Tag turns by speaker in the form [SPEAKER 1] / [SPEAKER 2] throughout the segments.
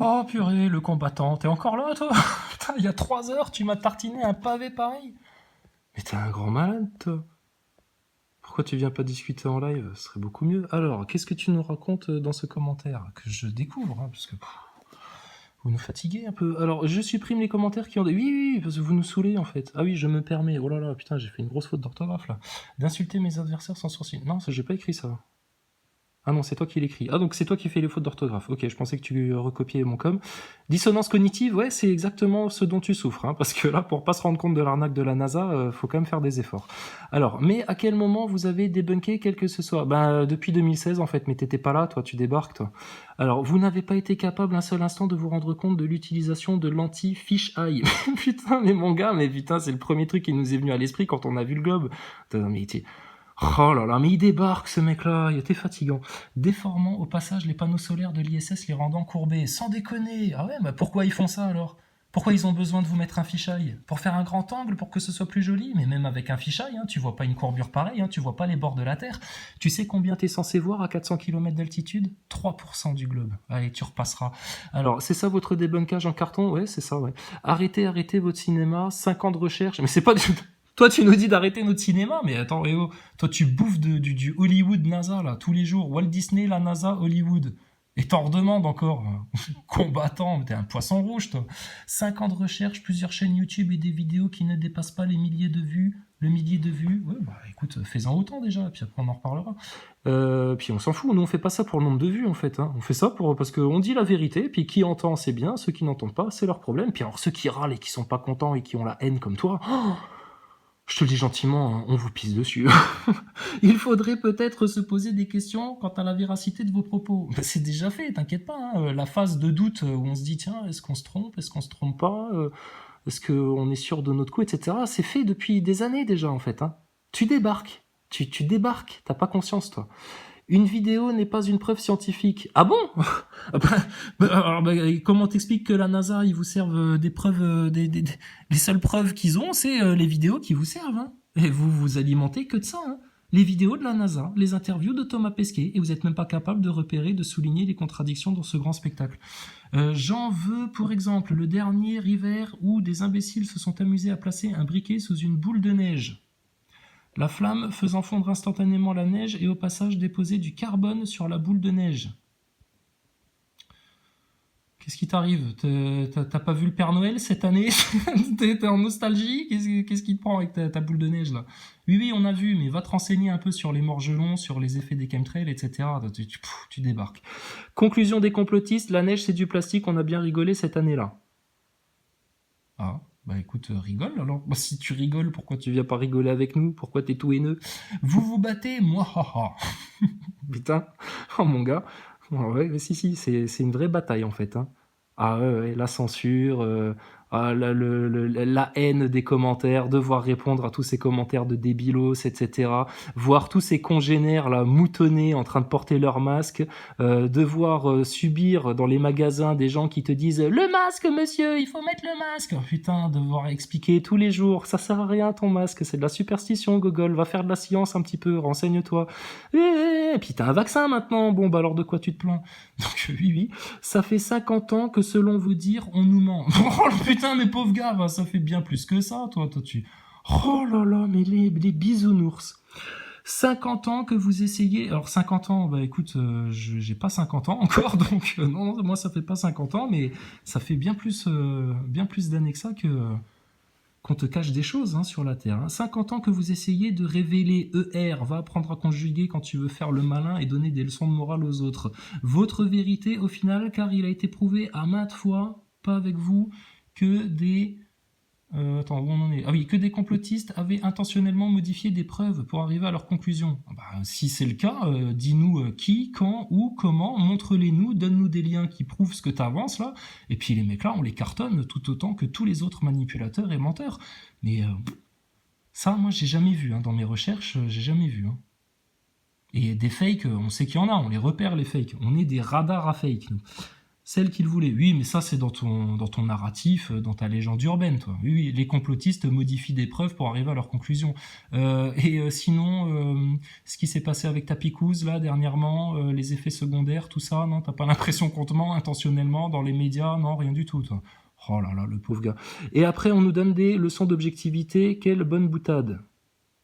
[SPEAKER 1] Oh purée, le combattant, t'es encore là toi? Putain, il y a 3 heures, tu m'as tartiné un pavé pareil. Mais t'es un grand malade toi. Pourquoi tu viens pas discuter en live? Ce serait beaucoup mieux. Alors, qu'est-ce que tu nous racontes dans ce commentaire? Que je découvre, hein, parce que vous nous fatiguez un peu. Alors, je supprime les commentaires qui ont des... Oui, oui, oui, parce que vous nous saoulez en fait. Ah oui, je me permets. Oh là là, putain, j'ai fait une grosse faute d'orthographe là. D'insulter mes adversaires sans sourcil. Non, ça j'ai pas écrit ça. Ah non, c'est toi qui l'écris. Ah donc c'est toi qui fais les fautes d'orthographe. Ok, je pensais que tu recopiais mon com. Dissonance cognitive, ouais, c'est exactement ce dont tu souffres, hein, parce que là, pour pas se rendre compte de l'arnaque de la NASA, faut quand même faire des efforts. Alors, mais à quel moment vous avez débunké quel que ce soit? Ben depuis 2016 en fait, mais t'étais pas là, toi, tu débarques, toi. Alors, vous n'avez pas été capable un seul instant de vous rendre compte de l'utilisation de l'anti-fish-eye. Putain, mais mon gars, mais putain, c'est le premier truc qui nous est venu à l'esprit quand on a vu le globe. Putain, mais oh là là, mais il débarque ce mec-là, il était fatigant. Déformant au passage les panneaux solaires de l'ISS, les rendant courbés. Sans déconner. Ah ouais, bah pourquoi ils font ça alors? Pourquoi ils ont besoin de vous mettre un fisheye? Pour faire un grand angle, pour que ce soit plus joli? Mais même avec un fisheye, hein, tu vois pas une courbure pareille, hein, tu vois pas les bords de la Terre. Tu sais combien t'es censé voir à 400 km d'altitude? 3% du globe. Allez, tu repasseras. Alors, c'est ça votre débunkage en carton? Ouais, c'est ça, ouais. Arrêtez votre cinéma, 5 ans de recherche. Mais c'est pas du... Toi, tu nous dis d'arrêter notre cinéma, mais attends, toi, tu bouffes du Hollywood NASA, là, tous les jours. Walt Disney, la NASA, Hollywood. Et t'en redemandes encore. Combattant, t'es un poisson rouge, toi. 5 ans de recherche, plusieurs chaînes YouTube et des vidéos qui ne dépassent pas les milliers de vues. Le millier de vues, ouais, bah écoute, fais-en autant déjà, puis après on en reparlera. Puis on s'en fout, nous on fait pas ça pour le nombre de vues en fait, hein. On fait ça parce qu'on dit la vérité, puis qui entend c'est bien, ceux qui n'entendent pas c'est leur problème, puis alors ceux qui râlent et qui sont pas contents et qui ont la haine comme toi, oh, je te le dis gentiment, hein, on vous pisse dessus. Il faudrait peut-être se poser des questions quant à la véracité de vos propos. Ben, c'est déjà fait, t'inquiète pas. Hein. La phase de doute où on se dit tiens, est-ce qu'on se trompe, est-ce qu'on se trompe pas, est-ce qu'on est sûr de notre coup, etc. C'est fait depuis des années déjà en fait. Hein. Tu débarques, tu débarques, t'as pas conscience toi. Une vidéo n'est pas une preuve scientifique. Ah bon? Alors, comment t'expliques que la NASA, ils vous servent des preuves, les seules preuves qu'ils ont, c'est les vidéos qui vous servent. Hein. Et vous vous alimentez que de ça. Hein. Les vidéos de la NASA, les interviews de Thomas Pesquet, et vous n'êtes même pas capable de repérer, de souligner les contradictions dans ce grand spectacle. J'en veux pour exemple le dernier hiver où des imbéciles se sont amusés à placer un briquet sous une boule de neige. La flamme faisant fondre instantanément la neige et au passage déposer du carbone sur la boule de neige. Qu'est-ce qui t'arrive? T'as pas vu le Père Noël cette année? T'es en nostalgie? Qu'est-ce qui te prend avec ta boule de neige là? Oui, oui, on a vu, mais va te renseigner un peu sur les morgelons, sur les effets des chemtrails, etc. Tu débarques. Conclusion des complotistes, la neige c'est du plastique, on a bien rigolé cette année-là. Ah, bah écoute, rigole alors. Bah, si tu rigoles, pourquoi tu viens pas rigoler avec nous? Pourquoi t'es tout haineux? Vous vous battez, moi, haha. Putain, oh mon gars. Ouais, si, c'est une vraie bataille en fait. Hein. Ah ouais, la censure, la haine des commentaires, devoir répondre à tous ces commentaires de débilos, etc. Voir tous ces congénères là moutonnés en train de porter leur masque, devoir subir dans les magasins des gens qui te disent le masque monsieur, il faut mettre le masque. Oh, putain, devoir expliquer tous les jours, ça sert à rien ton masque, c'est de la superstition Gogol, va faire de la science un petit peu, renseigne-toi. Et puis t'as un vaccin maintenant, bon bah alors de quoi tu te plains? Donc oui, ça fait 50 ans que selon vos dires, on nous ment. Oh putain, mais pauvre gars, bah, ça fait bien plus que ça, toi tu... Oh là là, mais les bisounours. 50 ans que vous essayez... Alors 50 ans, bah écoute, j'ai pas 50 ans encore, donc non, moi ça fait pas 50 ans, mais ça fait bien plus d'années que ça qu'on te cache des choses hein, sur la Terre. Hein. 50 ans que vous essayez de révéler ER, va apprendre à conjuguer quand tu veux faire le malin et donner des leçons de morale aux autres. Votre vérité au final, car il a été prouvé à maintes fois, pas avec vous, que des... attends, où on en est? Ah oui, que des complotistes avaient intentionnellement modifié des preuves pour arriver à leur conclusion. Bah, si c'est le cas, dis-nous qui, quand, où, comment, montre-les-nous, donne-nous des liens qui prouvent ce que tu avances là, et puis les mecs là, on les cartonne tout autant que tous les autres manipulateurs et menteurs. Mais ça, moi, j'ai jamais vu, hein, dans mes recherches, j'ai jamais vu. Hein. Et des fakes, on sait qu'il y en a, on les repère les fakes. On est des radars à fake, nous. Celle qu'il voulait. Oui, mais ça, c'est dans ton narratif, dans ta légende urbaine, toi. Oui, oui, les complotistes modifient des preuves pour arriver à leur conclusion. Sinon, ce qui s'est passé avec ta picouse, là, dernièrement, les effets secondaires, tout ça, non, t'as pas l'impression qu'on te ment intentionnellement dans les médias? Non, rien du tout, toi. Oh là là, le pauvre gars. Et après, on nous donne des leçons d'objectivité. Quelle bonne boutade.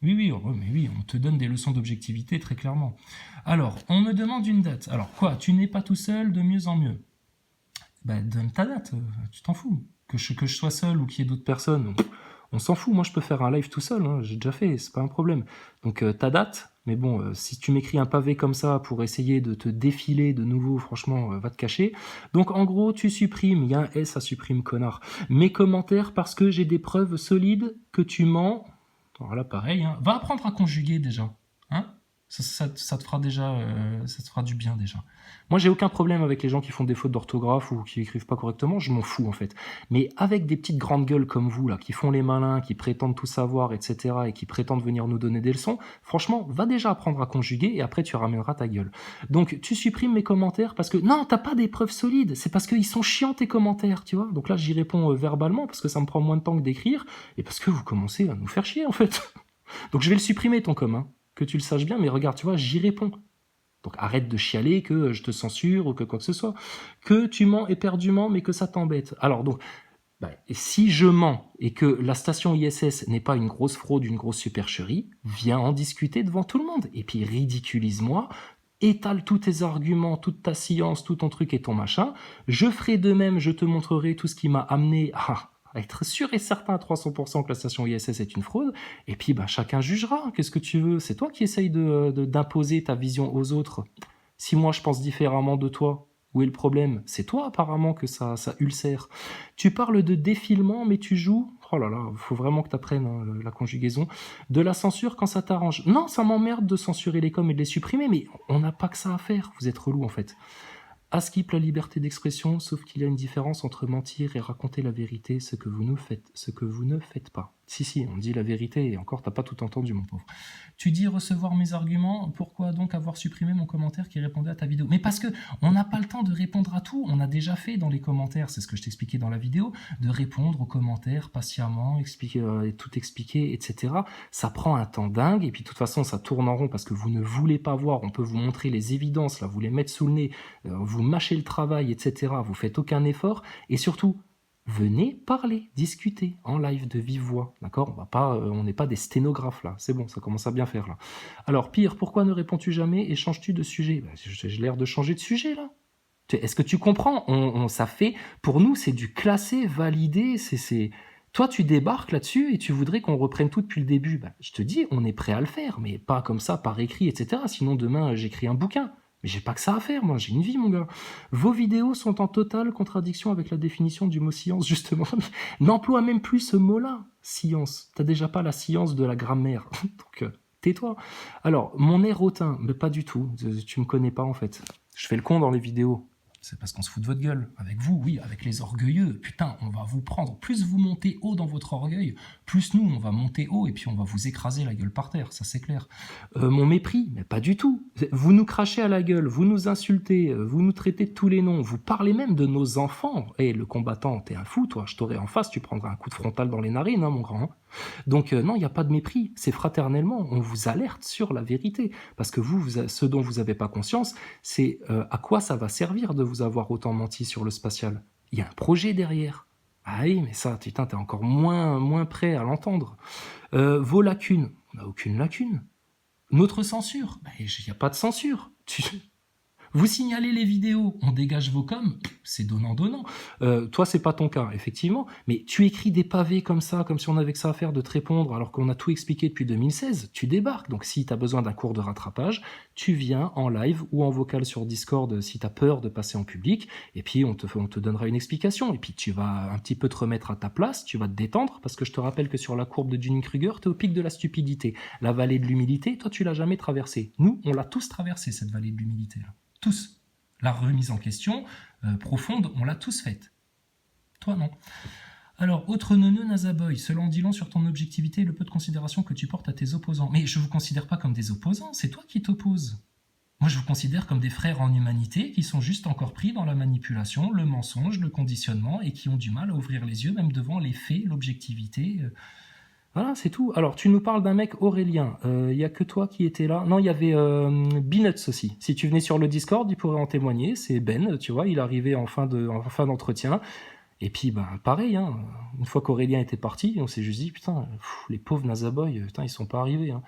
[SPEAKER 1] Oui, oui, mais oui, on te donne des leçons d'objectivité, très clairement. Alors, on me demande une date. Alors, quoi? Tu n'es pas tout seul, de mieux en mieux. Bah, donne ta date, tu t'en fous. Que je sois seul ou qu'il y ait d'autres personnes, on s'en fout. Moi, je peux faire un live tout seul, hein, j'ai déjà fait, c'est pas un problème. Donc, ta date, mais bon, si tu m'écris un pavé comme ça pour essayer de te défiler de nouveau, franchement, va te cacher. Donc, en gros, tu supprimes, il y a un S à supprime, connard, mes commentaires parce que j'ai des preuves solides que tu mens. Alors là, pareil, hein. Va apprendre à conjuguer déjà, hein. Ça te fera déjà, ça te fera du bien déjà. Moi, j'ai aucun problème avec les gens qui font des fautes d'orthographe ou qui écrivent pas correctement, je m'en fous en fait. Mais avec des petites grandes gueules comme vous là, qui font les malins, qui prétendent tout savoir, etc., et qui prétendent venir nous donner des leçons, franchement, va déjà apprendre à conjuguer et après tu ramèneras ta gueule. Donc, tu supprimes mes commentaires parce que non, t'as pas des preuves solides. C'est parce qu'ils sont chiants tes commentaires, tu vois. Donc là, j'y réponds verbalement parce que ça me prend moins de temps que d'écrire et parce que vous commencez à nous faire chier en fait. Donc je vais le supprimer ton com, hein. Que tu le saches bien, mais regarde, tu vois, j'y réponds. Donc arrête de chialer que je te censure ou que quoi que ce soit. Que tu mens éperdument, mais que ça t'embête. Alors donc, si je mens et que la station ISS n'est pas une grosse fraude, une grosse supercherie, viens en discuter devant tout le monde. Et puis ridiculise-moi, étale tous tes arguments, toute ta science, tout ton truc et ton machin. Je ferai de même, je te montrerai tout ce qui m'a amené à être sûr et certain à 300% que la station ISS est une fraude, et puis chacun jugera, qu'est-ce que tu veux, c'est toi qui essayes d'imposer ta vision aux autres. Si moi je pense différemment de toi, où est le problème? C'est toi apparemment que ça ulcère. Tu parles de défilement, mais tu joues, oh là là, il faut vraiment que tu apprennes hein, la conjugaison, de la censure quand ça t'arrange. Non, ça m'emmerde de censurer les coms et de les supprimer, mais on n'a pas que ça à faire, vous êtes relou en fait. Askip la liberté d'expression, sauf qu'il y a une différence entre mentir et raconter la vérité, ce que vous ne faites pas. Si, on dit la vérité, et encore, t'as pas tout entendu, mon pauvre. Tu dis recevoir mes arguments, pourquoi donc avoir supprimé mon commentaire qui répondait à ta vidéo? Mais parce que on n'a pas le temps de répondre à tout, on a déjà fait dans les commentaires, c'est ce que je t'expliquais dans la vidéo, de répondre aux commentaires patiemment, tout expliquer, etc. Ça prend un temps dingue, et puis de toute façon, ça tourne en rond parce que vous ne voulez pas voir, on peut vous montrer les évidences, là, vous les mettre sous le nez, vous mâchez le travail, etc. Vous faites aucun effort, et surtout, venez parler, discuter en live de vive voix, d'accord? On n'est pas des sténographes là, c'est bon, ça commence à bien faire là. Alors pire, pourquoi ne réponds-tu jamais et changes-tu de sujet? J'ai l'air de changer de sujet là. Est-ce que tu comprends? Ça fait, pour nous, c'est du classé, validé, Toi, tu débarques là-dessus et tu voudrais qu'on reprenne tout depuis le début. Je te dis, on est prêt à le faire, mais pas comme ça, par écrit, etc. Sinon, demain, j'écris un bouquin. Mais j'ai pas que ça à faire, moi, j'ai une vie, mon gars. Vos vidéos sont en totale contradiction avec la définition du mot science, justement. N'emploie même plus ce mot-là, science. T'as déjà pas la science de la grammaire. Donc, tais-toi. Alors, mon air hautain, mais pas du tout. Tu me connais pas, en fait. Je fais le con dans les vidéos. C'est parce qu'on se fout de votre gueule. Avec vous, oui, avec les orgueilleux. Putain, on va vous prendre. Plus vous montez haut dans votre orgueil, plus nous, on va monter haut et puis on va vous écraser la gueule par terre, ça c'est clair. Mon mépris, mais pas du tout. Vous nous crachez à la gueule, vous nous insultez, vous nous traitez de tous les noms, vous parlez même de nos enfants. Le combattant, t'es un fou, toi. Je t'aurais en face, tu prendras un coup de frontal dans les narines, hein, mon grand. Donc non, il n'y a pas de mépris, c'est fraternellement, on vous alerte sur la vérité, parce que ce dont vous n'avez pas conscience, c'est à quoi ça va servir de vous avoir autant menti sur le spatial. Il y a un projet derrière. Ah oui, mais ça, putain, t'es encore moins prêt à l'entendre. Vos lacunes, on n'a aucune lacune. Notre censure, il n'y a pas de censure. Vous signalez les vidéos, on dégage vos coms, c'est donnant-donnant. Toi, c'est pas ton cas, effectivement, mais tu écris des pavés comme ça, comme si on avait que ça à faire de te répondre, alors qu'on a tout expliqué depuis 2016, tu débarques. Donc si tu as besoin d'un cours de rattrapage, tu viens en live ou en vocal sur Discord si tu as peur de passer en public, et puis on te donnera une explication, et puis tu vas un petit peu te remettre à ta place, tu vas te détendre, parce que je te rappelle que sur la courbe de Dunning-Kruger, tu es au pic de la stupidité. La vallée de l'humilité, toi, tu l'as jamais traversée. Nous, on l'a tous traversée, cette vallée de l'humilité, là. Tous. La remise en question profonde, on l'a tous faite. Toi, non. Alors, autre neuneu Nazaboy, cela en dit long sur ton objectivité et le peu de considération que tu portes à tes opposants. Mais je ne vous considère pas comme des opposants, c'est toi qui t'opposes. Moi, je vous considère comme des frères en humanité qui sont juste encore pris dans la manipulation, le mensonge, le conditionnement et qui ont du mal à ouvrir les yeux même devant les faits, l'objectivité. Voilà, c'est tout. Alors, tu nous parles d'un mec Aurélien. Il y a que toi qui étais là. Non, il y avait Binuts aussi. Si tu venais sur le Discord, il pourrait en témoigner. C'est Ben, tu vois, il arrivait en fin d'entretien. Et puis, ben, pareil, hein, une fois qu'Aurélien était parti, on s'est juste dit, putain, les pauvres Nazaboy, putain, ils sont pas arrivés. Hein.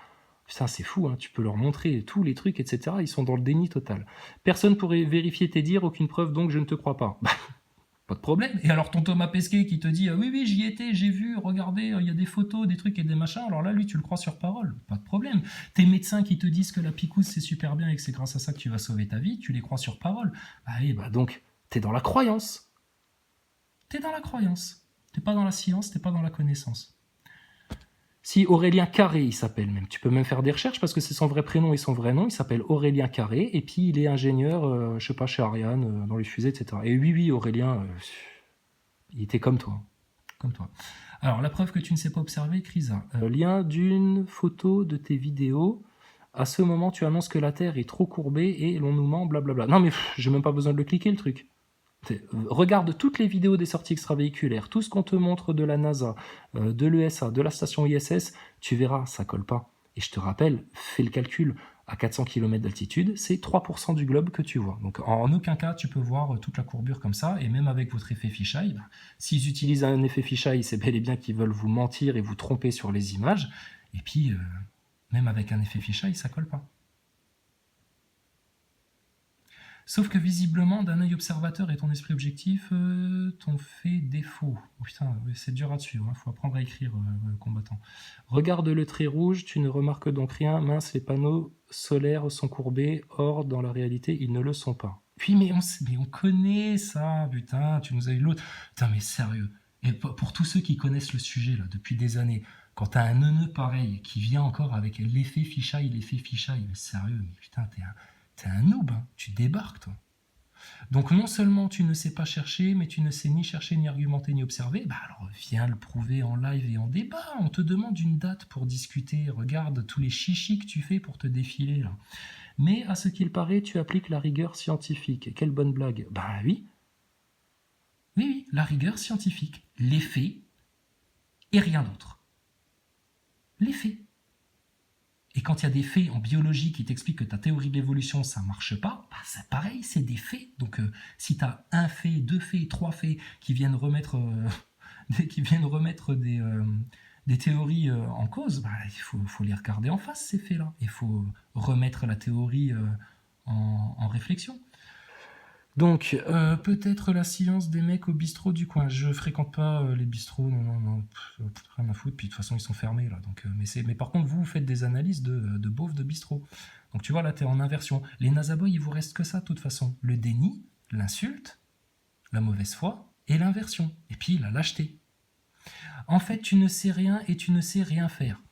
[SPEAKER 1] Putain, c'est fou, hein, tu peux leur montrer tous les trucs, etc. Ils sont dans le déni total. Personne pourrait vérifier tes dires, aucune preuve, donc je ne te crois pas. Pas de problème. Et alors ton Thomas Pesquet qui te dit oui, oui, j'y étais, j'ai vu, regardez, il y a des photos, des trucs et des machins, alors là, lui, tu le crois sur parole. Pas de problème. Tes médecins qui te disent que la picouse, c'est super bien et que c'est grâce à ça que tu vas sauver ta vie, tu les crois sur parole. Ah oui, bah donc, t'es dans la croyance. T'es dans la croyance. T'es pas dans la science, t'es pas dans la connaissance. Si Aurélien Carré, il s'appelle même. Tu peux même faire des recherches parce que c'est son vrai prénom et son vrai nom. Il s'appelle Aurélien Carré et puis il est ingénieur, je sais pas, chez Ariane, dans les fusées, etc. Et oui, Aurélien, il était comme toi. Comme toi. Alors, la preuve que tu ne sais pas observer, Crisa. Lien d'une photo de tes vidéos. À ce moment, tu annonces que la Terre est trop courbée et l'on nous ment, blablabla. Non, mais j'ai même pas besoin de le cliquer, le truc. Regarde toutes les vidéos des sorties extravéhiculaires, tout ce qu'on te montre de la NASA, de l'ESA, de la station ISS, tu verras, ça colle pas. Et je te rappelle, fais le calcul, à 400 km d'altitude, c'est 3% du globe que tu vois. Donc en aucun cas tu peux voir toute la courbure comme ça, et même avec votre effet fisheye, s'ils utilisent un effet fisheye, c'est bel et bien qu'ils veulent vous mentir et vous tromper sur les images, et puis même avec un effet fisheye, ça colle pas. Sauf que visiblement, d'un œil observateur et ton esprit objectif t'ont fait défaut. Oh putain, c'est dur à suivre, faut apprendre à écrire, combattant. Regarde le trait rouge, tu ne remarques donc rien. Mince, les panneaux solaires sont courbés. Or, dans la réalité, ils ne le sont pas. Puis, mais on connaît ça, putain, tu nous as eu l'autre. Putain, mais sérieux. Et pour tous ceux qui connaissent le sujet là depuis des années, quand t'as un neuneu pareil qui vient encore avec l'effet fisheye, mais sérieux, mais putain, t'es un noob, hein. Tu débarques, toi. Donc non seulement tu ne sais pas chercher, mais tu ne sais ni chercher, ni argumenter, ni observer, bah alors viens le prouver en live et en débat. On te demande une date pour discuter. Regarde tous les chichis que tu fais pour te défiler, là. Mais à ce qu'il paraît, tu appliques la rigueur scientifique. Quelle bonne blague. Bah oui. Oui, la rigueur scientifique. Les faits et rien d'autre. Les faits. Et quand il y a des faits en biologie qui t'expliquent que ta théorie de l'évolution, ça marche pas, bah c'est pareil, c'est des faits. Donc si tu as un fait, deux faits, trois faits qui viennent remettre, des théories en cause, bah, il faut les regarder en face, ces faits-là. Il faut remettre la théorie en réflexion. Donc, peut-être la science des mecs au bistrot du coin. Je fréquente pas les bistrots, non, rien à foutre. Puis de toute façon, ils sont fermés là. Donc, mais par contre, vous faites des analyses de beaufs de bistrot. Donc, tu vois, là, t'es en inversion. Les Nazaboy, il vous reste que ça, de toute façon. Le déni, l'insulte, la mauvaise foi et l'inversion. Et puis, la lâcheté. En fait, tu ne sais rien et tu ne sais rien faire.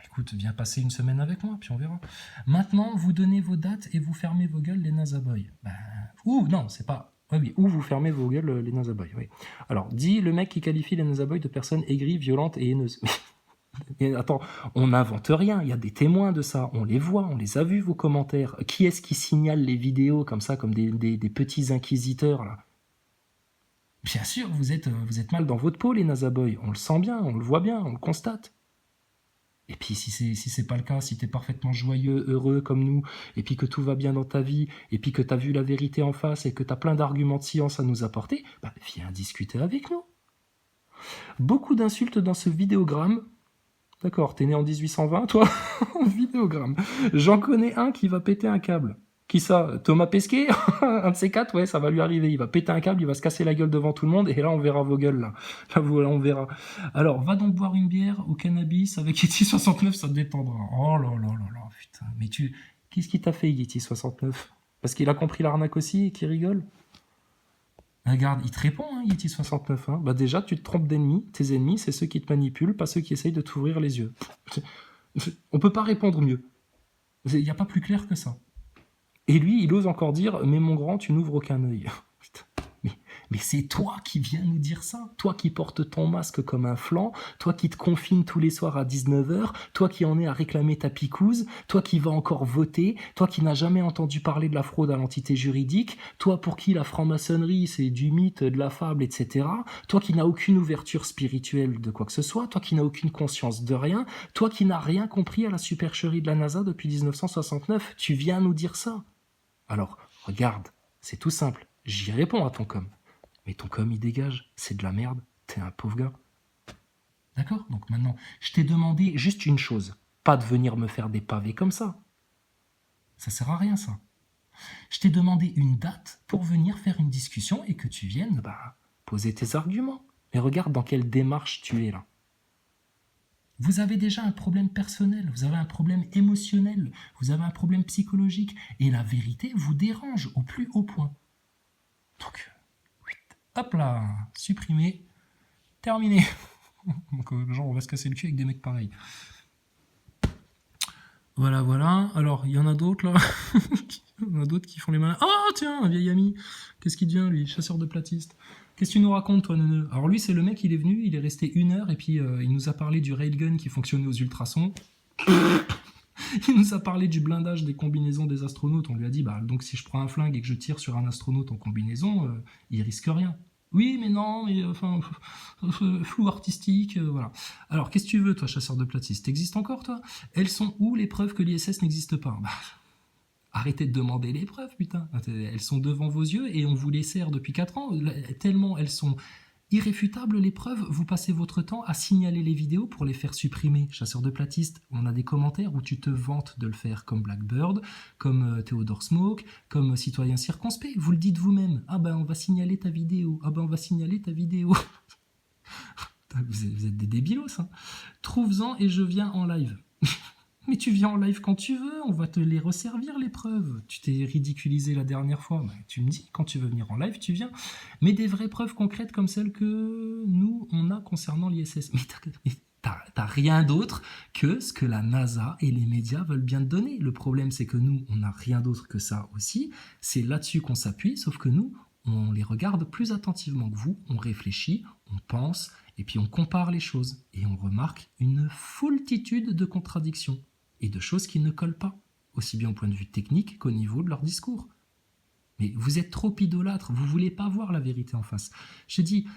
[SPEAKER 1] Écoute, viens passer une semaine avec moi, puis on verra. Maintenant, vous donnez vos dates et vous fermez vos gueules, les Nazaboy. Ou, non, c'est pas... Oui, ou vous fermez vos gueules, les Nazaboy, oui. Alors, dit le mec qui qualifie les Nazaboy de personnes aigries, violentes et haineuses. Mais attends, on n'invente rien, il y a des témoins de ça, on les voit, on les a vus, vos commentaires. Qui est-ce qui signale les vidéos comme ça, comme des petits inquisiteurs, là? Bien sûr, vous êtes mal dans votre peau, les Nazaboy. On le sent bien, on le voit bien, on le constate. Et puis si c'est pas le cas, si t'es parfaitement joyeux, heureux comme nous, et puis que tout va bien dans ta vie, et puis que t'as vu la vérité en face, et que t'as plein d'arguments de science à nous apporter, bah viens discuter avec nous. Beaucoup d'insultes dans ce vidéogramme. D'accord, t'es né en 1820, toi? Vidéogramme. J'en connais un qui va péter un câble. Qui ça? Thomas Pesquet? Un de ces quatre, ouais, ça va lui arriver. Il va péter un câble, il va se casser la gueule devant tout le monde, et là, on verra vos gueules, là. Là, voilà, on verra. Alors, va donc boire une bière au cannabis avec Yeti 69, ça te détendra. Oh là là là là, putain. Mais qu'est-ce qui t'a fait, Yeti 69? Parce qu'il a compris l'arnaque aussi et qu'il rigole? Regarde, il te répond, hein, Yeti 69. Hein. Bah déjà, tu te trompes d'ennemis. Tes ennemis, c'est ceux qui te manipulent, pas ceux qui essayent de t'ouvrir les yeux. On peut pas répondre mieux. Il n'y a pas plus clair que ça. Et lui, il ose encore dire « Mais mon grand, tu n'ouvres aucun œil. » Mais c'est toi qui viens nous dire ça. Toi qui portes ton masque comme un flanc, toi qui te confines tous les soirs à 19h, toi qui en es à réclamer ta picouse, toi qui vas encore voter, toi qui n'as jamais entendu parler de la fraude à l'entité juridique, toi pour qui la franc-maçonnerie c'est du mythe, de la fable, etc. Toi qui n'as aucune ouverture spirituelle de quoi que ce soit, toi qui n'as aucune conscience de rien, toi qui n'as rien compris à la supercherie de la NASA depuis 1969, tu viens nous dire ça. Alors, regarde, c'est tout simple, j'y réponds à ton com. Mais ton com, il dégage, c'est de la merde, t'es un pauvre gars. D'accord? Donc maintenant, je t'ai demandé juste une chose, pas de venir me faire des pavés comme ça. Ça sert à rien, ça. Je t'ai demandé une date pour venir faire une discussion et que tu viennes poser tes arguments. Mais regarde dans quelle démarche tu es là. Vous avez déjà un problème personnel, vous avez un problème émotionnel, vous avez un problème psychologique, et la vérité vous dérange au plus haut point. Donc, hop là, supprimé, terminé. Donc, genre, on va se casser le cul avec des mecs pareils. Voilà, voilà. Alors, il y en a d'autres là. Il y en a d'autres qui font les malins. Oh, tiens, un vieil ami. Qu'est-ce qu'il devient, lui? Chasseur de platistes. Qu'est-ce que tu nous racontes, toi, Neuneu? Alors, lui, c'est le mec, il est venu, il est resté 1 heure, et puis il nous a parlé du railgun qui fonctionnait aux ultrasons. Il nous a parlé du blindage des combinaisons des astronautes. On lui a dit, donc si je prends un flingue et que je tire sur un astronaute en combinaison, il risque rien. Oui, mais non, mais enfin, flou artistique, voilà. Alors, qu'est-ce que tu veux, toi, chasseur de platistes? T'existes encore, toi? Elles sont où les preuves que l'ISS n'existe pas? Arrêtez de demander les preuves, putain. Elles sont devant vos yeux et on vous les sert depuis 4 ans. Tellement elles sont irréfutables, les preuves, vous passez votre temps à signaler les vidéos pour les faire supprimer. Chasseur de platistes, on a des commentaires où tu te vantes de le faire comme Blackbird, comme Theodore Smoke, comme Citoyen Circonspect. Vous le dites vous-même. Ah on va signaler ta vidéo. Ah on va signaler ta vidéo. Vous êtes des débilos, hein. Trouve-en et je viens en live. Mais tu viens en live quand tu veux, on va te les resservir les preuves. Tu t'es ridiculisé la dernière fois, tu me dis, quand tu veux venir en live, tu viens. Mais des vraies preuves concrètes comme celles que nous, on a concernant l'ISS. Mais t'as rien d'autre que ce que la NASA et les médias veulent bien te donner. Le problème, c'est que nous, on n'a rien d'autre que ça aussi. C'est là-dessus qu'on s'appuie, sauf que nous, on les regarde plus attentivement que vous, on réfléchit, on pense, et puis on compare les choses. Et on remarque une foultitude de contradictions et de choses qui ne collent pas, aussi bien au point de vue technique qu'au niveau de leur discours. Mais vous êtes trop idolâtre, vous ne voulez pas voir la vérité en face. Je dis,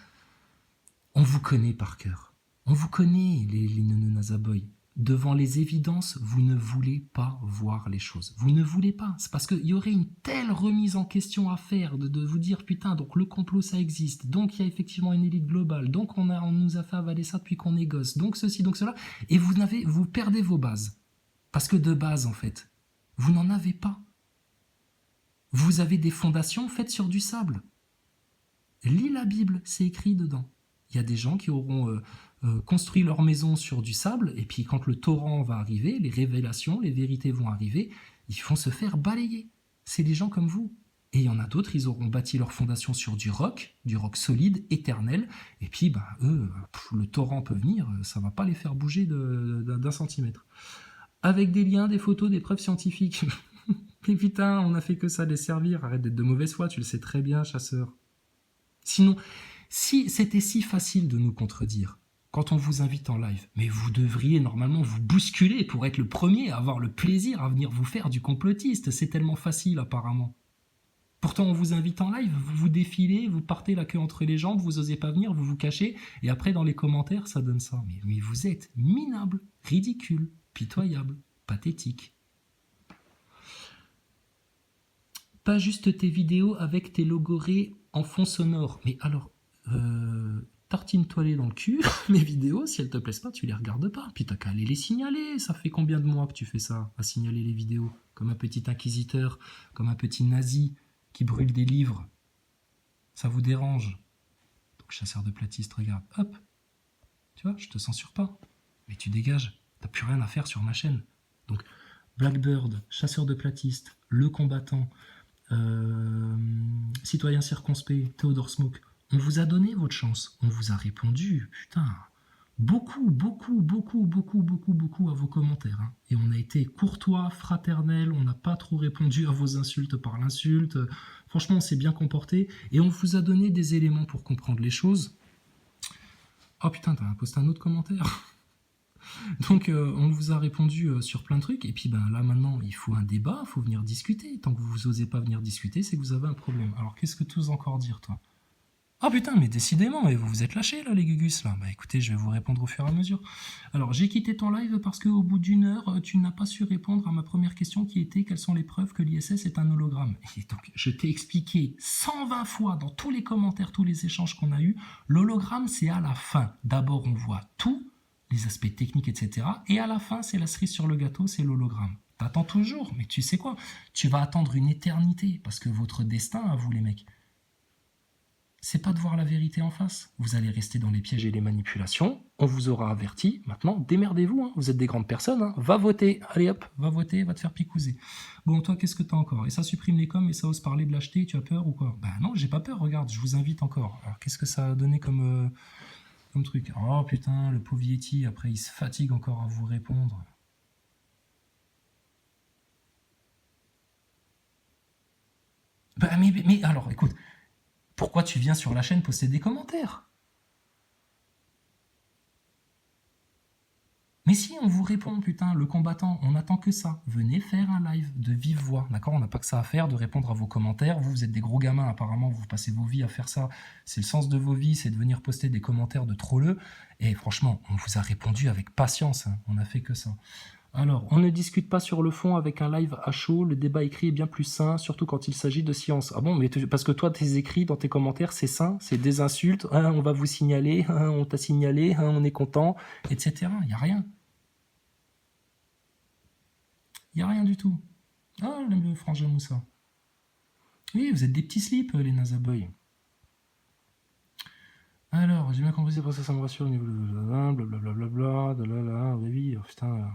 [SPEAKER 1] on vous connaît par cœur. On vous connaît, les Neuneu NASA Boys. Devant les évidences, vous ne voulez pas voir les choses. Vous ne voulez pas. C'est parce qu'il y aurait une telle remise en question à faire, de vous dire, putain, donc le complot, ça existe. Donc il y a effectivement une élite globale. Donc on nous a fait avaler ça depuis qu'on est gosse. Donc ceci, donc cela. Et vous perdez vos bases. Parce que de base, en fait, vous n'en avez pas. Vous avez des fondations faites sur du sable. Lis la Bible, c'est écrit dedans. Il y a des gens qui auront construit leur maison sur du sable, et puis quand le torrent va arriver, les révélations, les vérités vont arriver, ils vont se faire balayer. C'est des gens comme vous. Et il y en a d'autres, ils auront bâti leur fondation sur du roc solide, éternel, et puis eux, le torrent peut venir, ça ne va pas les faire bouger d'un centimètre. Avec des liens, des photos, des preuves scientifiques. Mais putain, on n'a fait que ça, les servir. Arrête d'être de mauvaise foi, tu le sais très bien, chasseur. Sinon, si c'était si facile de nous contredire, quand on vous invite en live, mais vous devriez normalement vous bousculer pour être le premier à avoir le plaisir à venir vous faire du complotiste. C'est tellement facile, apparemment. Pourtant, on vous invite en live, vous vous défilez, vous partez la queue entre les jambes, vous osez pas venir, vous vous cachez, et après, dans les commentaires, ça donne ça. Mais vous êtes minable, ridicule, pitoyable, pathétique. Pas juste tes vidéos avec tes logorées en fond sonore. Mais alors, tartine-toi les dans le cul, mes vidéos, si elles te plaisent pas, tu les regardes pas. Puis t'as qu'à aller les signaler. Ça fait combien de mois que tu fais ça, à signaler les vidéos? Comme un petit inquisiteur, comme un petit nazi qui brûle des livres. Ça vous dérange? Donc, chasseur de platistes, regarde, hop. Tu vois, je te censure pas. Mais tu dégages. T'as plus rien à faire sur ma chaîne. Donc, Blackbird, chasseur de platistes, le combattant, citoyen circonspect, Theodore Smoke, on vous a donné votre chance. On vous a répondu, putain, beaucoup à vos commentaires. Hein. Et on a été courtois, fraternel, on n'a pas trop répondu à vos insultes par l'insulte. Franchement, on s'est bien comporté et on vous a donné des éléments pour comprendre les choses. Oh putain, t'as posté un autre commentaire. Donc, on vous a répondu sur plein de trucs. Et puis, ben, là, maintenant, il faut un débat, il faut venir discuter. Tant que vous n'osez pas venir discuter, c'est que vous avez un problème. Alors, qu'est-ce que tu oses encore dire, toi? Ah putain, mais décidément, mais vous vous êtes lâchés, là, les gugus, là. Bah écoutez, je vais vous répondre au fur et à mesure. Alors, j'ai quitté ton live parce qu'au bout d'une heure, tu n'as pas su répondre à ma première question qui était quelles sont les preuves que l'ISS est un hologramme. Et donc, je t'ai expliqué 120 fois dans tous les commentaires, tous les échanges qu'on a eus, l'hologramme, c'est à la fin. D'abord, on voit tout, les aspects techniques, etc. Et à la fin, c'est la cerise sur le gâteau, c'est l'hologramme. T'attends toujours, mais tu sais quoi? Tu vas attendre une éternité, parce que votre destin, à vous les mecs, c'est pas de voir la vérité en face. Vous allez rester dans les pièges et les manipulations. On vous aura averti. Maintenant, démerdez-vous. Hein. Vous êtes des grandes personnes. Hein. Va voter. Allez hop, va voter, va te faire picouser. Bon, toi, qu'est-ce que t'as encore? Et ça supprime les coms et ça ose parler de l'acheter. Tu as peur ou quoi? Bah non, j'ai pas peur. Regarde, je vous invite encore. Alors, qu'est-ce que ça a donné comme truc? Oh putain, le pauvre Yeti. Après, il se fatigue encore à vous répondre. Bah mais alors, écoute. Pourquoi tu viens sur la chaîne poster des commentaires? Mais si, on vous répond, putain, le combattant, on attend que ça. Venez faire un live de vive voix, d'accord? On n'a pas que ça à faire, de répondre à vos commentaires. Vous êtes des gros gamins, apparemment, vous passez vos vies à faire ça. C'est le sens de vos vies, c'est de venir poster des commentaires de trolleux. Et franchement, on vous a répondu avec patience, hein. On n'a fait que ça. Alors, on ne discute pas sur le fond avec un live à chaud, le débat écrit est bien plus sain, surtout quand il s'agit de science. Ah bon, mais parce que toi, tes écrits dans tes commentaires, c'est sain, c'est des insultes, hein, on va vous signaler, hein, on t'a signalé, hein, on est content, etc. Il n'y a rien. Il n'y a rien du tout. Ah, le frangin Moussa. Oui, vous êtes des petits slips, les NASA Boys. Alors, j'ai bien compris, c'est pour ça que ça me rassure au niveau de blablabla, oui, oh, putain...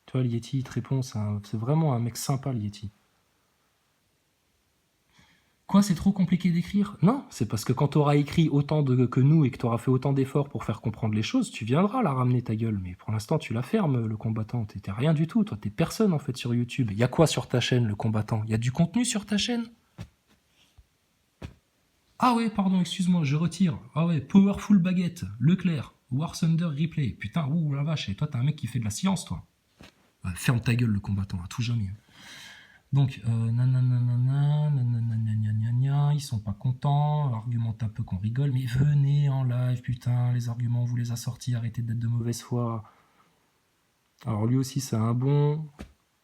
[SPEAKER 1] Tu vois, le Yeti, il te répond, c'est vraiment un mec sympa, le Yeti. Quoi, c'est trop compliqué d'écrire? Non, c'est parce que quand tu auras écrit autant que nous et que tu auras fait autant d'efforts pour faire comprendre les choses, tu viendras la ramener ta gueule. Mais pour l'instant, tu la fermes, le combattant. T'es rien du tout, toi, t'es personne en fait sur YouTube. Il y a quoi sur ta chaîne, le combattant? Il y a du contenu sur ta chaîne? Ah ouais, pardon, excuse-moi, je retire. Ah ouais, Powerful Baguette, Leclerc, War Thunder Replay. Putain, ouh la vache, et toi, t'es un mec qui fait de la science, toi. Ferme ta gueule, le combattant, à tout jamais. Donc, ils sont pas contents, argumente un peu qu'on rigole, mais venez en live, putain, les arguments, on vous les a sortis, arrêtez d'être de mauvaise foi. Alors lui aussi, c'est un bon.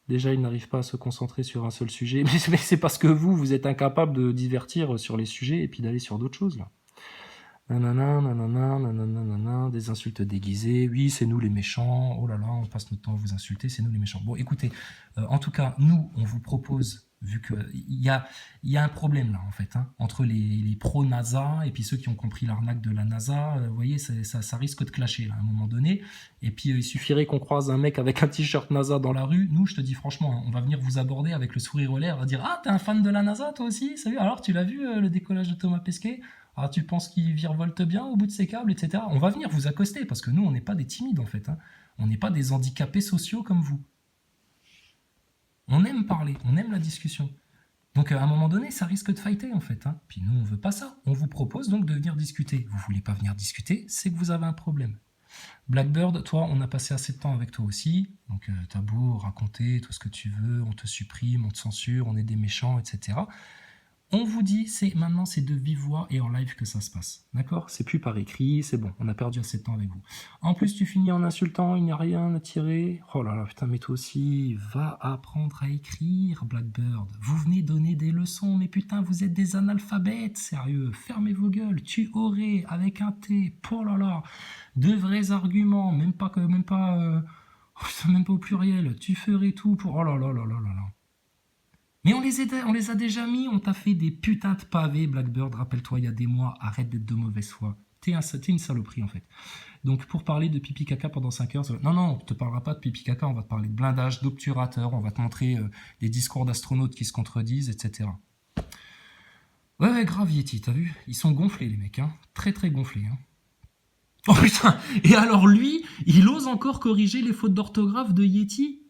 [SPEAKER 1] Déjà, il n'arrive pas à se concentrer sur un seul sujet, mais c'est parce que vous êtes incapable de divertir sur les sujets et puis d'aller sur d'autres choses, là. Des insultes déguisées, oui, c'est nous les méchants, oh là là, on passe notre temps à vous insulter, c'est nous les méchants. Bon, écoutez, en tout cas, nous, on vous propose, vu qu'il y a un problème là, en fait, hein, entre les pro-NASA et puis ceux qui ont compris l'arnaque de la NASA, vous voyez, ça risque de clasher là, à un moment donné, et puis il suffirait qu'on croise un mec avec un t-shirt NASA dans la rue, nous, je te dis franchement, hein, on va venir vous aborder avec le sourire aux lèvres, on va dire « Ah, t'es un fan de la NASA, toi aussi? Salut, alors tu l'as vu, le décollage de Thomas Pesquet ? Ah, tu penses qu'il virevolte bien au bout de ses câbles, etc. » On va venir vous accoster, parce que nous, on n'est pas des timides, en fait. Hein. On n'est pas des handicapés sociaux comme vous. On aime parler, on aime la discussion. Donc, à un moment donné, ça risque de fighter, en fait. Hein. Puis nous, on veut pas ça. On vous propose donc de venir discuter. Vous voulez pas venir discuter, c'est que vous avez un problème. Blackbird, toi, on a passé assez de temps avec toi aussi. Donc, t'as beau raconter tout ce que tu veux, on te supprime, on te censure, on est des méchants, etc. On vous dit, maintenant c'est de vive voix et en live que ça se passe. D'accord? C'est plus par écrit, c'est bon, on a perdu assez de temps avec vous. En plus, tu finis en insultant, il n'y a rien à tirer. Oh là là, putain, mais toi aussi, va apprendre à écrire, Blackbird. Vous venez donner des leçons, mais putain, vous êtes des analphabètes, sérieux. Fermez vos gueules, tu aurais, avec un T, oh là là, de vrais arguments, même pas au pluriel. Tu ferais tout pour, oh là là là là là là. Mais on les a déjà mis, on t'a fait des putains de pavés, Blackbird, rappelle-toi, il y a des mois, arrête d'être de mauvaise foi. T'es une saloperie, en fait. Donc, pour parler de pipi caca pendant 5 heures, non, on ne te parlera pas de pipi caca, on va te parler de blindage, d'obturateur, on va te montrer des discours d'astronautes qui se contredisent, etc. Ouais, grave, Yeti, t'as vu? Ils sont gonflés, les mecs, hein. Très, très gonflés, hein. Oh putain! Et alors lui, il ose encore corriger les fautes d'orthographe de Yeti?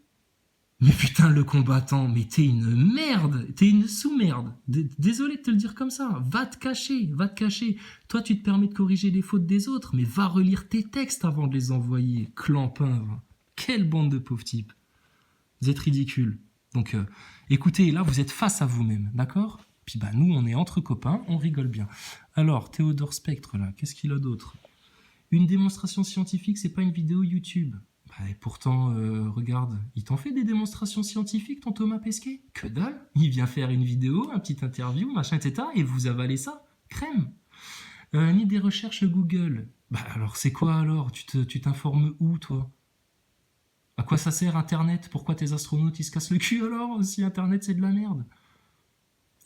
[SPEAKER 1] Mais putain, le combattant, mais t'es une merde, t'es une sous-merde. Désolé de te le dire comme ça. Va te cacher, va te cacher. Toi, tu te permets de corriger les fautes des autres, mais va relire tes textes avant de les envoyer. Clampin, va. Quelle bande de pauvres types. Vous êtes ridicules. Donc, écoutez, là, vous êtes face à vous-même, d'accord? Puis bah, nous, on est entre copains, on rigole bien. Alors, Théodore Spectre, là, qu'est-ce qu'il a d'autre? Une démonstration scientifique, c'est pas une vidéo YouTube. Bah, et pourtant, regarde, il t'en fait des démonstrations scientifiques, ton Thomas Pesquet? Que dalle! Il vient faire une vidéo, un petit interview, machin, etc. Et vous avalez ça? Crème! Ni des recherches Google. Bah alors, c'est quoi alors? Tu t'informes où, toi? À quoi ça sert Internet? Pourquoi tes astronautes ils se cassent le cul alors si Internet c'est de la merde?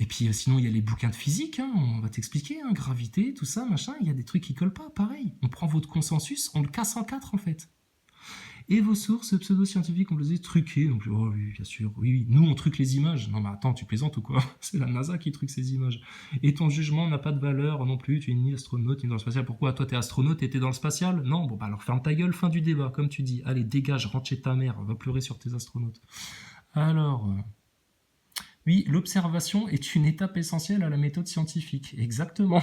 [SPEAKER 1] Et puis sinon il y a les bouquins de physique, hein, on va t'expliquer, hein, gravité, tout ça, machin, il y a des trucs qui collent pas, pareil. On prend votre consensus, on le casse en quatre en fait. Et vos sources pseudo-scientifiques, on les a truquées. Donc, oh oui, bien sûr, oui, oui. Nous, on truque les images. Non, mais attends, tu plaisantes ou quoi? C'est la NASA qui truque ces images. Et ton jugement n'a pas de valeur non plus. Tu es ni astronaute, ni dans le spatial. Pourquoi? Toi, t'es astronaute et t'es dans le spatial? Non, bon, bah alors ferme ta gueule, fin du débat, comme tu dis. Allez, dégage, rentre chez ta mère, va pleurer sur tes astronautes. Alors, oui, l'observation est une étape essentielle à la méthode scientifique. Exactement.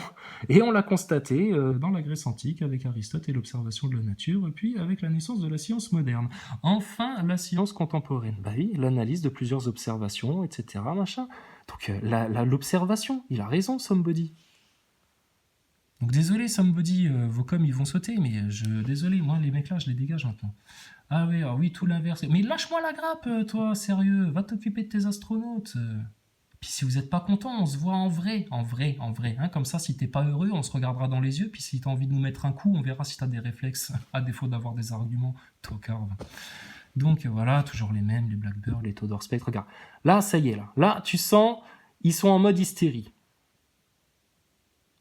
[SPEAKER 1] Et on l'a constaté dans la Grèce antique avec Aristote et l'observation de la nature, et puis avec la naissance de la science moderne. Enfin, la science contemporaine. Bah oui, l'analyse de plusieurs observations, etc. Machin. Donc l'observation, il a raison, Somebody. Donc désolé, Somebody, vos coms ils vont sauter, mais désolé, moi les mecs là, je les dégage maintenant. Ah oui, ah oui, tout l'inverse. Mais lâche-moi la grappe, toi, sérieux. Va t'occuper de tes astronautes. Puis si vous n'êtes pas content, on se voit en vrai, en vrai, en vrai. Hein, comme ça, si t'es pas heureux, on se regardera dans les yeux. Puis si t'as envie de nous mettre un coup, on verra si t'as des réflexes, à défaut d'avoir des arguments. Tocard. Donc voilà, toujours les mêmes, les Blackbird, les Théodore Spectre. Regarde, là, ça y est, là. Là, tu sens, ils sont en mode hystérie.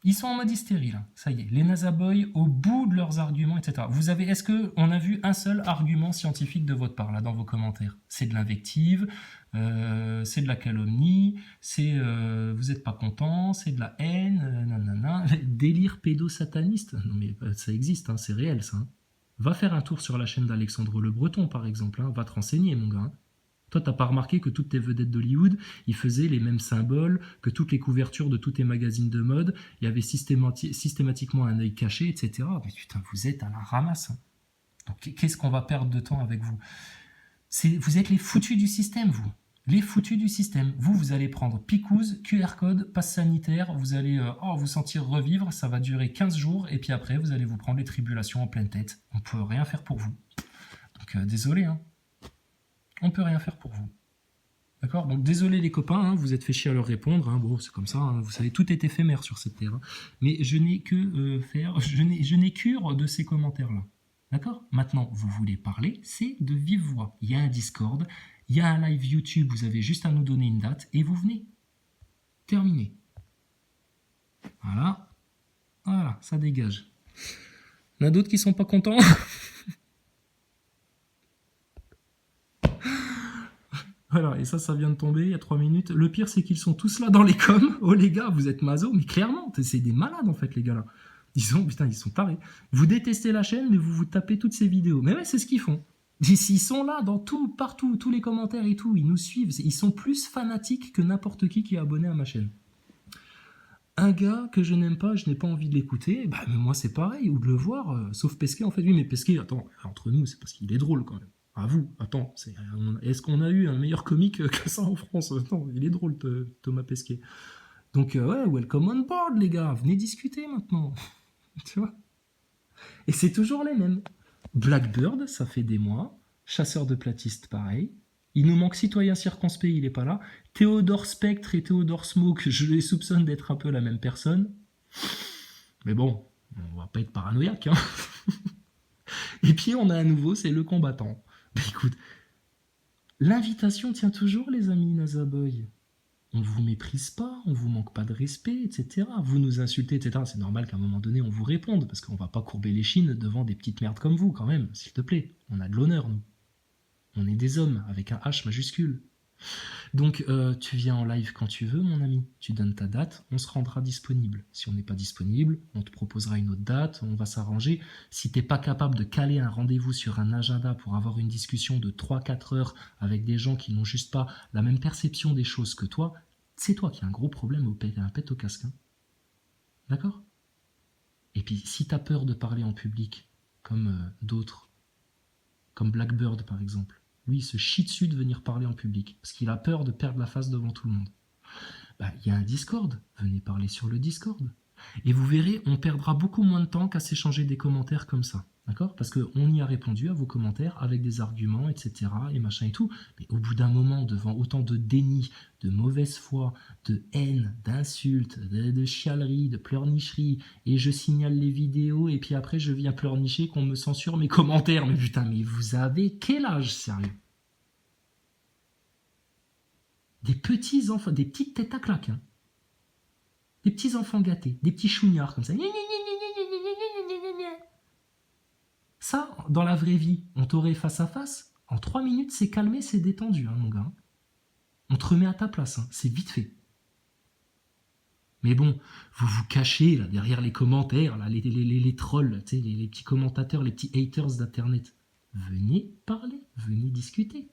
[SPEAKER 1] Ils sont en mode hystérie, là. Ça y est. Les NASA Boys, au bout de leurs arguments, etc. Est-ce qu'on a vu un seul argument scientifique de votre part, là, dans vos commentaires? C'est de l'invective, c'est de la calomnie, vous n'êtes pas content, c'est de la haine, nanana. Délire pédosataniste. Non, mais ça existe, hein, c'est réel, ça. Hein. Va faire un tour sur la chaîne d'Alexandre Le Breton, par exemple. Hein. Va te renseigner, mon gars. Hein. Toi, t'as pas remarqué que toutes tes vedettes d'Hollywood, ils faisaient les mêmes symboles, que toutes les couvertures de tous tes magazines de mode, il y avait systématiquement un œil caché, etc. Mais putain, vous êtes à la ramasse. Hein. Donc, qu'est-ce qu'on va perdre de temps avec vous? Vous êtes les foutus du système, vous. Les foutus du système. Vous allez prendre picouse, QR code, passe sanitaire, vous allez vous sentir revivre, ça va durer 15 jours, et puis après, vous allez vous prendre les tribulations en pleine tête. On peut rien faire pour vous. Donc, désolé, hein. On peut rien faire pour vous. D'accord? Donc désolé les copains, hein, vous êtes fait chier à leur répondre. Hein, bon, c'est comme ça, hein, vous savez, tout est éphémère sur cette terre. Hein, mais je n'ai que je n'ai cure de ces commentaires-là. D'accord? Maintenant, vous voulez parler, c'est de vive voix. Il y a un Discord, il y a un live YouTube, vous avez juste à nous donner une date et vous venez. Terminé. Voilà. Voilà, ça dégage. Il y en a d'autres qui sont pas contents? Voilà, et ça vient de tomber il y a 3 minutes. Le pire, c'est qu'ils sont tous là dans les coms. Oh les gars, vous êtes maso, mais clairement, c'est des malades en fait, les gars là. Ils sont tarés. Vous détestez la chaîne, mais vous vous tapez toutes ces vidéos. Mais ouais, c'est ce qu'ils font. Ils sont là, dans tout, partout, tous les commentaires et tout. Ils nous suivent. Ils sont plus fanatiques que n'importe qui est abonné à ma chaîne. Un gars que je n'aime pas, je n'ai pas envie de l'écouter, bah mais moi c'est pareil, ou de le voir, sauf Pesquet en fait. Oui, mais Pesquet, attends, entre nous, c'est parce qu'il est drôle quand même. À vous, attends, est-ce qu'on a eu un meilleur comique que ça en France? Non, il est drôle, Thomas Pesquet. Donc ouais, welcome on board les gars, venez discuter maintenant. Tu vois? Et c'est toujours les mêmes. Blackbird, ça fait des mois. Chasseur de platistes, pareil. Il nous manque Citoyen Circonspect, il est pas là. Théodore Spectre et Théodore Smoke, je les soupçonne d'être un peu la même personne. Mais bon, on va pas être paranoïaque. Hein. Et puis on a à nouveau, c'est le combattant. Bah écoute, l'invitation tient toujours les amis Nazaboy. On vous méprise pas, on vous manque pas de respect, etc. Vous nous insultez, etc. C'est normal qu'à un moment donné on vous réponde, parce qu'on va pas courber les chines devant des petites merdes comme vous quand même, s'il te plaît. On a de l'honneur, nous. On est des hommes, avec un H majuscule. Donc, tu viens en live quand tu veux, mon ami. Tu donnes ta date, on se rendra disponible. Si on n'est pas disponible, on te proposera une autre date, on va s'arranger. Si t'es pas capable de caler un rendez-vous sur un agenda pour avoir une discussion de 3-4 heures avec des gens qui n'ont juste pas la même perception des choses que toi, c'est toi qui as un gros problème un pet au casque. Hein. D'accord? Et puis, si t'as peur de parler en public, comme d'autres, comme Blackbird par exemple, lui, il se chie dessus de venir parler en public, parce qu'il a peur de perdre la face devant tout le monde. Bah, il y a un Discord, venez parler sur le Discord. Et vous verrez, on perdra beaucoup moins de temps qu'à s'échanger des commentaires comme ça. D'accord? Parce qu'on y a répondu à vos commentaires avec des arguments, etc. et machin et tout. Mais au bout d'un moment, devant autant de déni, de mauvaise foi, de haine, d'insultes, de chialeries, de pleurnicheries, et je signale les vidéos, et puis après je viens pleurnicher qu'on me censure mes commentaires. Mais putain, mais vous avez quel âge, sérieux? Des petits enfants, des petites têtes à claques, hein. Des petits enfants gâtés, des petits chouignards comme ça. Ça, dans la vraie vie, on t'aurait face à face, en 3 minutes, c'est calmé, c'est détendu, hein, mon gars. On te remet à ta place, hein, c'est vite fait. Mais bon, vous vous cachez là, derrière les commentaires, là, les trolls, les petits commentateurs, les petits haters d'Internet. Venez parler, venez discuter.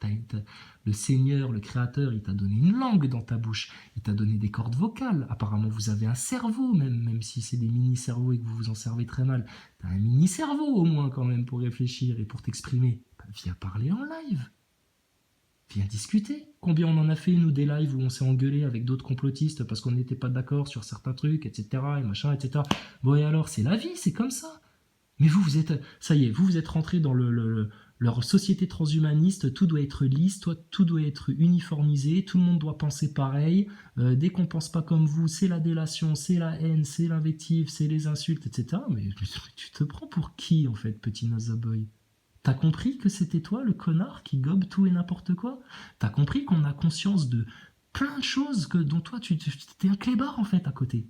[SPEAKER 1] Le Seigneur, le Créateur, il t'a donné une langue dans ta bouche, il t'a donné des cordes vocales. Apparemment, vous avez un cerveau, même si c'est des mini-cerveaux et que vous vous en servez très mal. T'as un mini-cerveau au moins quand même pour réfléchir et pour t'exprimer. Bah, viens parler en live. Viens discuter. Combien on en a fait, nous, des lives où on s'est engueulé avec d'autres complotistes parce qu'on n'était pas d'accord sur certains trucs, etc. et machin, etc. Bon, et alors, c'est la vie, c'est comme ça. Mais vous êtes, ça y est, vous êtes rentré dans leur société transhumaniste, tout doit être lisse, tout doit être uniformisé, tout le monde doit penser pareil, dès qu'on pense pas comme vous, c'est la délation, c'est la haine, c'est l'invective, c'est les insultes, etc. Mais tu te prends pour qui, en fait, petit Nazaboy? T'as compris que c'était toi, le connard, qui gobe tout et n'importe quoi? T'as compris qu'on a conscience de plein de choses dont toi, t'es un clébard, en fait, à côté.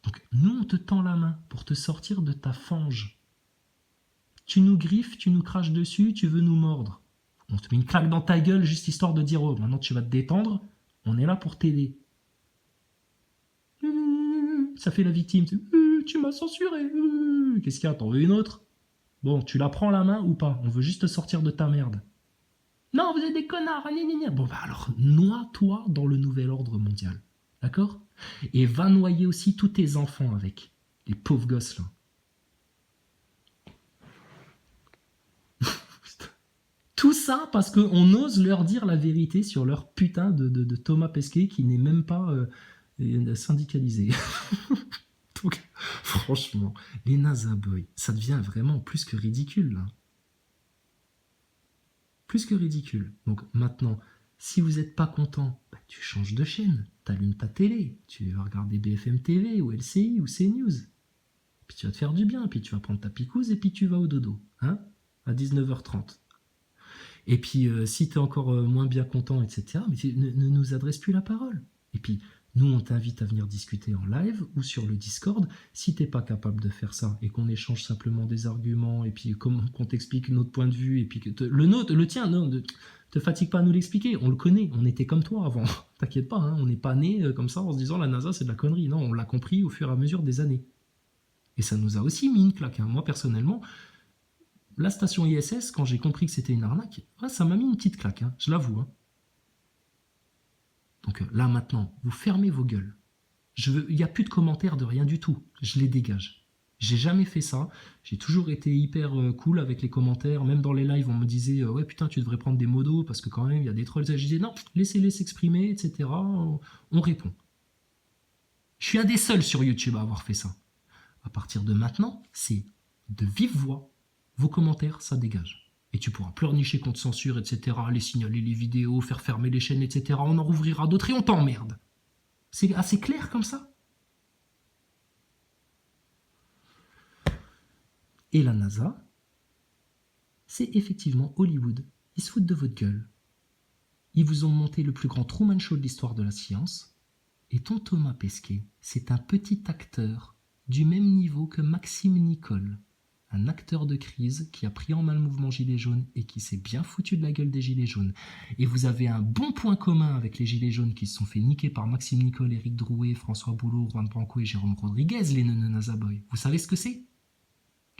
[SPEAKER 1] Donc nous, on te tend la main pour te sortir de ta fange. Tu nous griffes, tu nous craches dessus, tu veux nous mordre. On te met une claque dans ta gueule juste histoire de dire oh, maintenant tu vas te détendre, on est là pour t'aider. Ça fait la victime. Tu m'as censuré. Qu'est-ce qu'il y a? T'en veux une autre? Bon, tu la prends la main ou pas? On veut juste te sortir de ta merde. Non, vous êtes des connards. Bon, bah alors, noie-toi dans le nouvel ordre mondial. D'accord? Et va noyer aussi tous tes enfants avec. Les pauvres gosses, là. Tout ça parce qu'on ose leur dire la vérité sur leur putain de Thomas Pesquet qui n'est même pas syndicalisé. Donc, franchement, les Nazaboys, ça devient vraiment plus que ridicule, là. Plus que ridicule. Donc maintenant, si vous n'êtes pas content, bah, tu changes de chaîne, t'allumes ta télé, tu vas regarder BFM TV ou LCI ou CNews. Puis tu vas te faire du bien, puis tu vas prendre ta picouse et puis tu vas au dodo, hein, à 19h30. Et puis si tu es encore moins bien content, etc., mais ne nous adresse plus la parole. Et puis nous, on t'invite à venir discuter en live ou sur le Discord. Si t'es pas capable de faire ça et qu'on échange simplement des arguments et puis qu'on t'explique notre point de vue et puis que le tien, non, te fatigue pas à nous l'expliquer. On le connaît, on était comme toi avant. T'inquiète pas, hein, on n'est pas né comme ça en se disant la NASA c'est de la connerie. Non, on l'a compris au fur et à mesure des années. Et ça nous a aussi mis une claque. Hein. Moi personnellement, la station ISS, quand j'ai compris que c'était une arnaque, ouais, ça m'a mis une petite claque, hein, je l'avoue. Hein. Donc là maintenant, vous fermez vos gueules. Il n'y a plus de commentaires de rien du tout. Je les dégage. J'ai jamais fait ça. J'ai toujours été hyper cool avec les commentaires. Même dans les lives, on me disait ouais putain tu devrais prendre des modos parce que quand même il y a des trolls. Je disais non, laissez-les s'exprimer, etc. On répond. Je suis un des seuls sur YouTube à avoir fait ça. À partir de maintenant, c'est de vive voix. Vos commentaires, ça dégage. Et tu pourras pleurnicher contre censure, etc. Les signaler les vidéos, faire fermer les chaînes, etc. On en rouvrira d'autres et on t'emmerde. C'est assez clair comme ça. Et la NASA, c'est effectivement Hollywood. Ils se foutent de votre gueule. Ils vous ont monté le plus grand Truman Show de l'histoire de la science. Et ton Thomas Pesquet, c'est un petit acteur du même niveau que Maxime Nicole.
[SPEAKER 2] un acteur de crise qui a pris en main le mouvement Gilets jaunes et qui s'est bien foutu de la gueule des Gilets jaunes. Et vous avez un bon point commun avec les Gilets jaunes qui se sont fait niquer par Maxime Nicole, Éric Drouet, François Boulot, Juan Branco et Jérôme Rodriguez, les neuneux Nazaboy. Vous savez ce que c'est?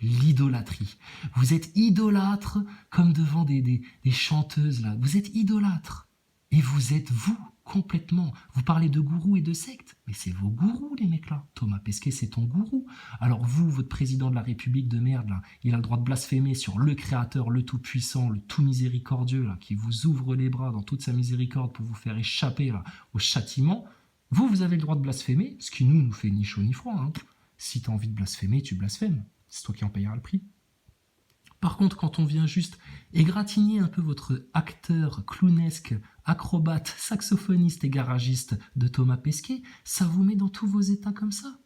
[SPEAKER 2] L'idolâtrie. Vous êtes idolâtres comme devant des chanteuses là. Vous êtes idolâtres. Et vous êtes vous, complètement. Vous parlez de gourous et de sectes, mais c'est vos gourous les mecs là. Thomas Pesquet c'est ton gourou. Alors vous, votre président de la République de merde là, il a le droit de blasphémer sur le créateur, le tout puissant, le tout miséricordieux là, qui vous ouvre les bras dans toute sa miséricorde pour vous faire échapper là au châtiment. Vous avez le droit de blasphémer, ce qui nous fait ni chaud ni froid. Hein. Si t'as envie de blasphémer, tu blasphèmes. C'est toi qui en payeras le prix. Par contre, quand on vient juste égratigner un peu votre acteur clownesque, acrobate, saxophoniste et garagiste de Thomas Pesquet, ça vous met dans tous vos états comme ça.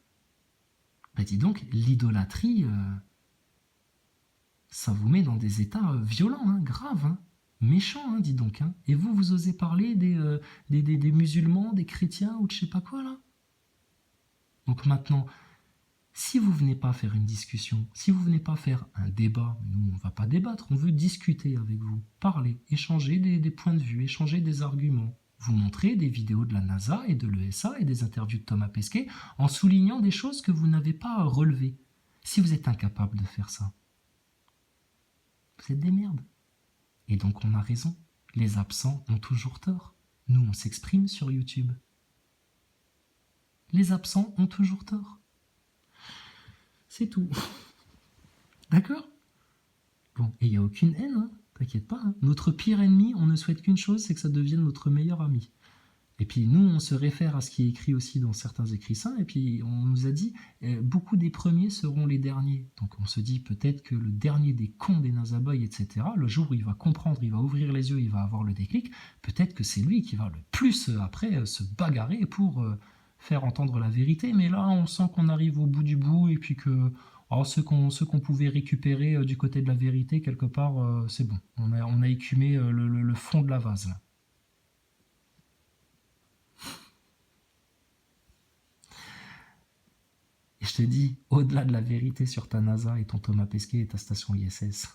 [SPEAKER 2] Ben dis donc, l'idolâtrie, ça vous met dans des états violents, hein, graves, hein, méchants, hein, dis donc. Hein. Et vous osez parler des musulmans, des chrétiens ou de je sais pas quoi, là. Donc maintenant, si vous venez pas faire une discussion, si vous venez pas faire un débat, nous on va pas débattre, on veut discuter avec vous, parler, échanger des points de vue, échanger des arguments, vous montrer des vidéos de la NASA et de l'ESA et des interviews de Thomas Pesquet en soulignant des choses que vous n'avez pas relevées. Si vous êtes incapable de faire ça, vous êtes des merdes. Et donc on a raison, les absents ont toujours tort. Nous on s'exprime sur YouTube. Les absents ont toujours tort. C'est tout. D'accord? Bon, et il n'y a aucune haine, hein, t'inquiète pas. Hein. Notre pire ennemi, on ne souhaite qu'une chose, c'est que ça devienne notre meilleur ami. Et puis nous, on se réfère à ce qui est écrit aussi dans certains écrits saints, et puis on nous a dit, beaucoup des premiers seront les derniers. Donc on se dit peut-être que le dernier des cons des Nazaboys, etc., le jour où il va comprendre, il va ouvrir les yeux, il va avoir le déclic, peut-être que c'est lui qui va le plus, après, se bagarrer pour faire entendre la vérité. Mais là, on sent qu'on arrive au bout du bout, et puis que ceux qu'on pouvait récupérer du côté de la vérité, quelque part, c'est bon. On a écumé le fond de la vase, là. Et je te dis, au-delà de la vérité sur ta NASA et ton Thomas Pesquet et ta station ISS,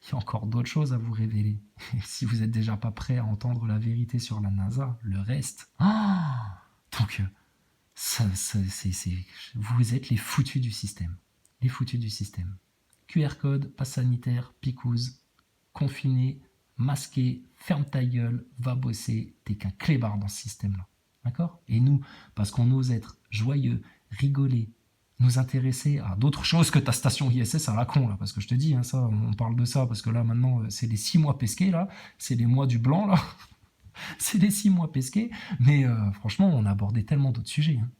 [SPEAKER 2] il y a encore d'autres choses à vous révéler. Et si vous n'êtes déjà pas prêt à entendre la vérité sur la NASA, le reste... donc, vous êtes les foutus du système. Les foutus du système. QR code, passe sanitaire, picouse, confiné, masqué, ferme ta gueule, va bosser, t'es qu'un clébard dans ce système-là. D'accord? Et nous, parce qu'on ose être joyeux, rigoler, nous intéresser à d'autres choses que ta station ISS à la con, là, parce que je te dis, hein, ça, on parle de ça, parce que là, maintenant, c'est les 6 mois pesqués, là, c'est les mois du blanc, là, c'est les 6 mois pesqués, mais franchement, on a abordé tellement d'autres sujets, hein.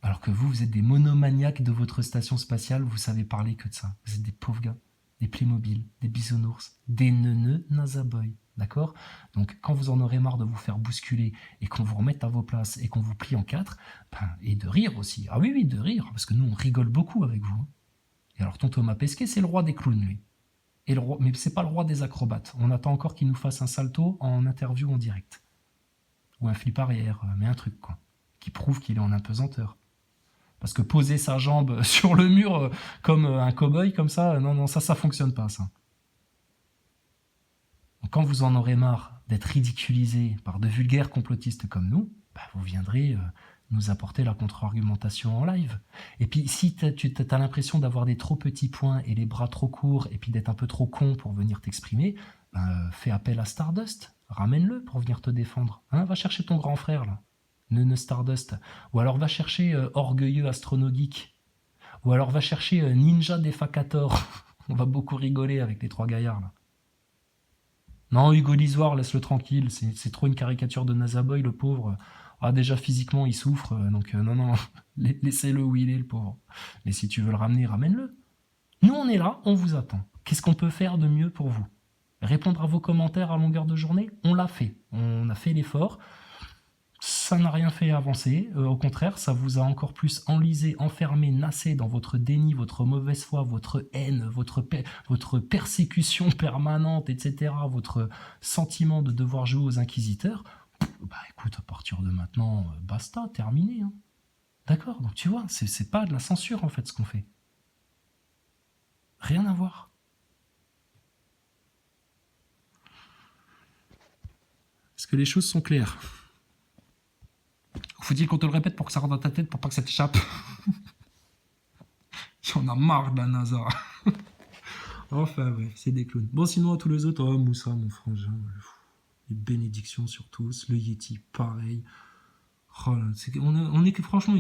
[SPEAKER 2] Alors que vous êtes des monomaniaques de votre station spatiale, vous savez parler que de ça. Vous êtes des pauvres gars, des Playmobil, des bisounours, des neuneux Nazaboy. D'accord? Donc, quand vous en aurez marre de vous faire bousculer et qu'on vous remette à vos places et qu'on vous plie en quatre, et de rire aussi. Ah oui, de rire, parce que nous, on rigole beaucoup avec vous. Et alors, ton Thomas Pesquet, c'est le roi des clowns, lui. Et mais c'est pas le roi des acrobates. On attend encore qu'il nous fasse un salto en interview en direct. Ou un flip arrière, mais un truc, quoi. Qui prouve qu'il est en apesanteur. Parce que poser sa jambe sur le mur comme un cow-boy, comme ça, non, ça fonctionne pas, ça. Donc, quand vous en aurez marre d'être ridiculisé par de vulgaires complotistes comme nous, vous viendrez nous apporter la contre-argumentation en live. Et puis, si tu as l'impression d'avoir des trop petits points et les bras trop courts, et puis d'être un peu trop con pour venir t'exprimer, fais appel à Stardust. Ramène-le pour venir te défendre. Hein, va chercher ton grand frère, là. Neuneu Stardust. Ou alors va chercher Orgueilleux Astronogeek. Ou alors va chercher Ninja Defacator. On va beaucoup rigoler avec les trois gaillards, là. Non, Hugo Lisoire, laisse-le tranquille. C'est trop une caricature de Nazaboy, le pauvre. Déjà, physiquement, il souffre. Donc, non. Laissez-le où il est, le pauvre. Mais si tu veux le ramener, ramène-le. Nous, on est là, on vous attend. Qu'est-ce qu'on peut faire de mieux pour vous? Répondre à vos commentaires à longueur de journée? On l'a fait. On a fait l'effort. Ça n'a rien fait avancer, au contraire, ça vous a encore plus enlisé, enfermé, nassé dans votre déni, votre mauvaise foi, votre haine, votre persécution permanente, etc., votre sentiment de devoir jouer aux inquisiteurs. Écoute, à partir de maintenant, basta, terminé. Hein. D'accord? Donc tu vois, c'est pas de la censure en fait ce qu'on fait. Rien à voir. Est-ce que les choses sont claires? Faut-il qu'on te le répète pour que ça rentre dans ta tête, pour pas que ça t'échappe? J'en ai marre de la NASA. Enfin bref, c'est des clowns. Bon, sinon à tous les autres, oh, Moussa, mon frangin, les bénédictions sur tous, le Yeti, pareil. Oh là, on est que franchement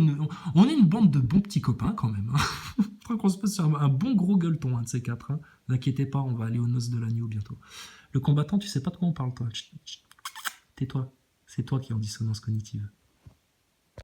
[SPEAKER 2] on est une bande de bons petits copains quand même. Hein. Je crois qu'on se passe sur un bon gros gueuleton, un de ces quatre. Hein. N'inquiétez pas, on va aller aux noces de l'agneau bientôt. Le combattant, tu sais pas de quoi on parle, toi. Chut, chut. Tais-toi. C'est toi qui es en dissonance cognitive.